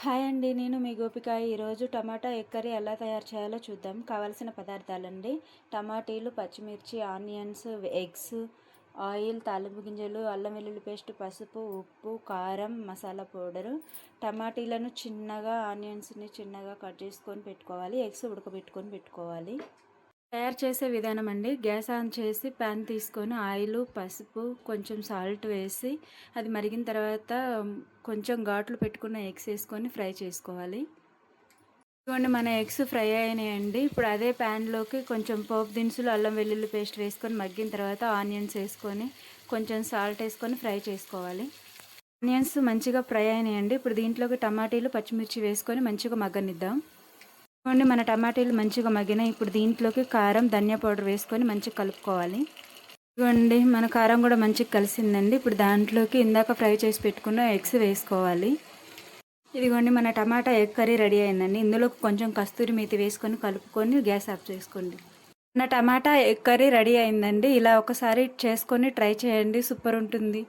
Hi అండి. నేను మీ గోపిక. ఈరోజు టమాటా ఎగ్ కర్రీ ఎలా తయారు చేయాలో చూద్దాం. కావాల్సిన పదార్థాలండి: టమాటీలు, పచ్చిమిర్చి, ఆనియన్స్, ఎగ్స్, ఆయిల్, తాలింపు గింజలు, అల్లం వెల్లుల్లి పేస్ట్, పసుపు, ఉప్పు, కారం, మసాలా పౌడరు. టమాటీలను చిన్నగా, ఆనియన్స్ని చిన్నగా కట్ చేసుకొని పెట్టుకోవాలి. ఎగ్స్ ఉడకబెట్టుకొని పెట్టుకోవాలి. తయారు చేసే విధానం అండి: గ్యాస్ ఆన్ చేసి ప్యాన్ తీసుకొని ఆయిల్, పసుపు, కొంచెం సాల్ట్ వేసి అది మరిగిన తర్వాత కొంచెం ఘాట్లు పెట్టుకున్న ఎగ్స్ వేసుకొని ఫ్రై చేసుకోవాలి. ఇదిగోండి, మన ఎగ్స్ ఫ్రై అయినాయండి. ఇప్పుడు అదే ప్యాన్లోకి కొంచెం పోపు దినుసులు, అల్లం వెల్లుల్లి పేస్ట్ వేసుకొని మగ్గిన తర్వాత ఆనియన్స్ వేసుకొని కొంచెం సాల్ట్ వేసుకొని ఫ్రై చేసుకోవాలి. ఆనియన్స్ మంచిగా ఫ్రై అయినాయండి. ఇప్పుడు దీంట్లోకి టమాటీలు, పచ్చిమిర్చి వేసుకొని మంచిగా మగ్గనిద్దాం. చూడండి, మన టమాటీలు మంచిగా మగ్గినాయి. ఇప్పుడు దీంట్లోకి కారం, ధనియా పౌడర్ వేసుకొని మంచిగా కలుపుకోవాలి. ఇదిగోండి, మన కారం కూడా మంచిగా కలిసిందండి. ఇప్పుడు దాంట్లోకి ఇందాక ఫ్రై చేసి పెట్టుకున్న ఎగ్స్ వేసుకోవాలి. ఇదిగోండి, మన టమాటా ఎగ్ కర్రీ రెడీ అయిందండి. ఇందులో కొంచెం కస్తూరి మేతి వేసుకొని కలుపుకొని గ్యాస్ ఆఫ్ చేసుకోండి. మన టమాటా ఎగ్ కర్రీ రెడీ అయిందండి. ఇలా ఒకసారి చేసుకొని ట్రై చేయండి, సూపర్ ఉంటుంది.